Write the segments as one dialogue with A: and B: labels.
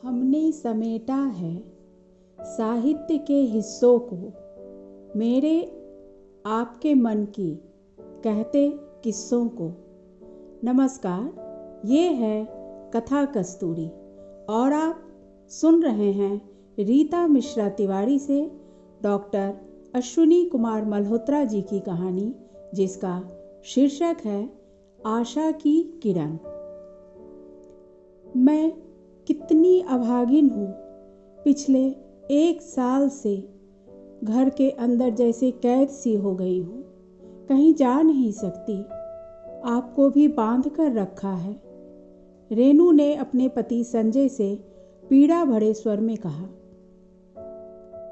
A: हमने समेटा है साहित्य के हिस्सों को मेरे आपके मन की कहते किस्सों को। नमस्कार, ये है कथा कस्तूरी और आप सुन रहे हैं रीता मिश्रा तिवारी से डॉक्टर अश्विनी कुमार मल्होत्रा जी की कहानी, जिसका शीर्षक है आशा की किरण। मैं कितनी अभागिन हूँ। पिछले 1 साल से घर के अंदर जैसे कैद सी हो गई हूँ, कहीं जा नहीं सकती। आपको भी बांध कर रखा है, रेनू ने अपने पति संजय से पीड़ा भरे स्वर में कहा।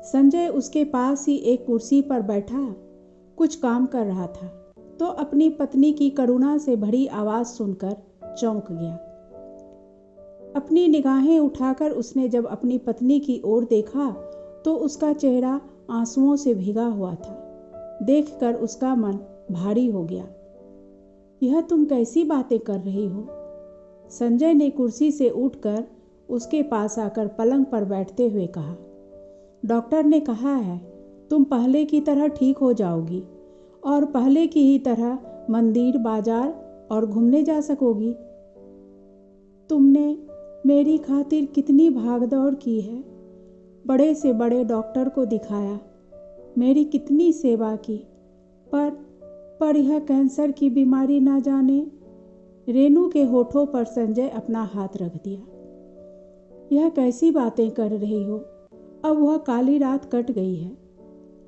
A: संजय उसके पास ही एक कुर्सी पर बैठा कुछ काम कर रहा था तो अपनी पत्नी की करुणा से भरी आवाज सुनकर चौंक गया। अपनी निगाहें उठाकर उसने जब अपनी पत्नी की ओर देखा तो उसका चेहरा आंसुओं से भीगा हुआ था। देखकर उसका मन भारी हो गया। यह तुम कैसी बातें कर रही हो? संजय ने कुर्सी से उठकर उसके पास आकर पलंग पर बैठते हुए कहा। डॉक्टर ने कहा है तुम पहले की तरह ठीक हो जाओगी और पहले की ही तरह मंदिर, बाजार और घूमने जा सकोगी। तुमने मेरी खातिर कितनी भागदौड़ की है, बड़े से बड़े डॉक्टर को दिखाया, मेरी कितनी सेवा की, पर यह कैंसर की बीमारी ना जाने। रेनू के होठों पर संजय अपना हाथ रख दिया। यह कैसी बातें कर रही हो? अब वह काली रात कट गई है,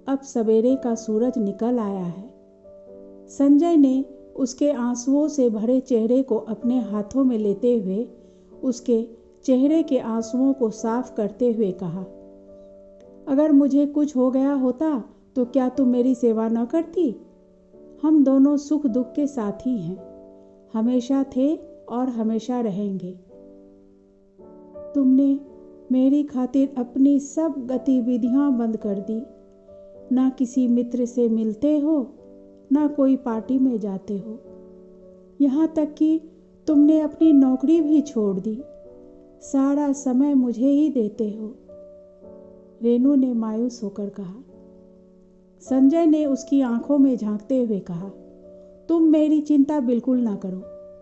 A: अब सवेरे का सूरज निकल आया है। संजय ने उसके आंसुओं से भरे चेहरे को अपने हाथों में लेते हुए उसके चेहरे के आंसुओं को साफ करते हुए कहा, अगर मुझे कुछ हो गया होता तो क्या तुम मेरी सेवा न करती? हम दोनों सुख दुख के साथी हैं, हमेशा थे और हमेशा रहेंगे। तुमने मेरी खातिर अपनी सब गतिविधियां बंद कर दी, ना किसी मित्र से मिलते हो, ना कोई पार्टी में जाते हो, यहाँ तक कि तुमने अपनी नौकरी भी छोड़ दी, सारा समय मुझे ही देते हो। रेनू ने मायूस होकर कहा। संजय ने उसकी आंखों में झांकते हुए कहा, तुम मेरी चिंता बिल्कुल ना करो,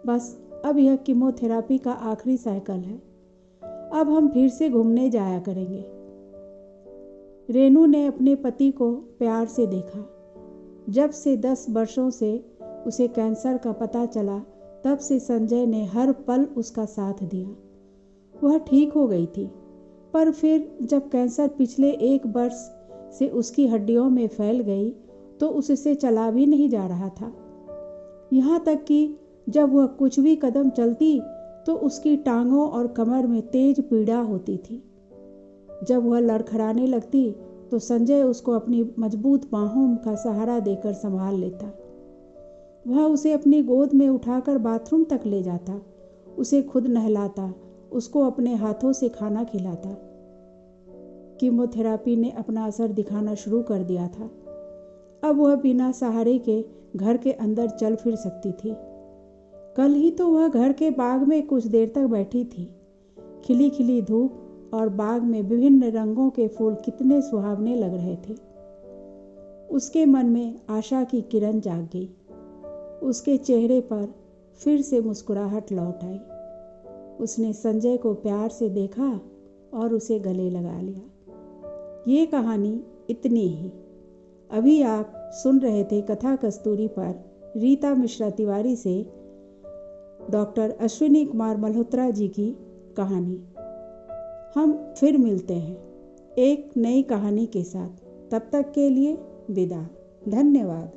A: बस अब यह कीमोथेरेपी का आखिरी साइकिल है, अब हम फिर से घूमने जाया करेंगे। रेनू ने अपने पति को प्यार से देखा। जब से 10 वर्षों से उसे कैंसर का पता चला, तब से संजय ने हर पल उसका साथ दिया। वह ठीक हो गई थी, पर फिर जब कैंसर पिछले 1 वर्ष से उसकी हड्डियों में फैल गई तो उससे चला भी नहीं जा रहा था। यहाँ तक कि जब वह कुछ भी कदम चलती तो उसकी टांगों और कमर में तेज पीड़ा होती थी। जब वह लड़खड़ाने लगती तो संजय उसको अपनी मजबूत बाहों का सहारा देकर संभाल लेता। वह उसे अपनी गोद में उठाकर बाथरूम तक ले जाता, उसे खुद नहलाता, उसको अपने हाथों से खाना खिलाता। कीमोथेरेपी ने अपना असर दिखाना शुरू कर दिया था। अब वह बिना सहारे के घर के अंदर चल फिर सकती थी। कल ही तो वह घर के बाग में कुछ देर तक बैठी थी। खिली खिली धूप और बाग में विभिन्न रंगों के फूल कितने सुहावने लग रहे थे। उसके मन में आशा की किरण जाग गई। उसके चेहरे पर फिर से मुस्कुराहट लौट आई। उसने संजय को प्यार से देखा और उसे गले लगा लिया। ये कहानी इतनी ही। अभी आप सुन रहे थे कथा कस्तूरी पर रीता मिश्रा तिवारी से डॉक्टर अश्विनी कुमार मल्होत्रा जी की कहानी। हम फिर मिलते हैं एक नई कहानी के साथ। तब तक के लिए विदा। धन्यवाद।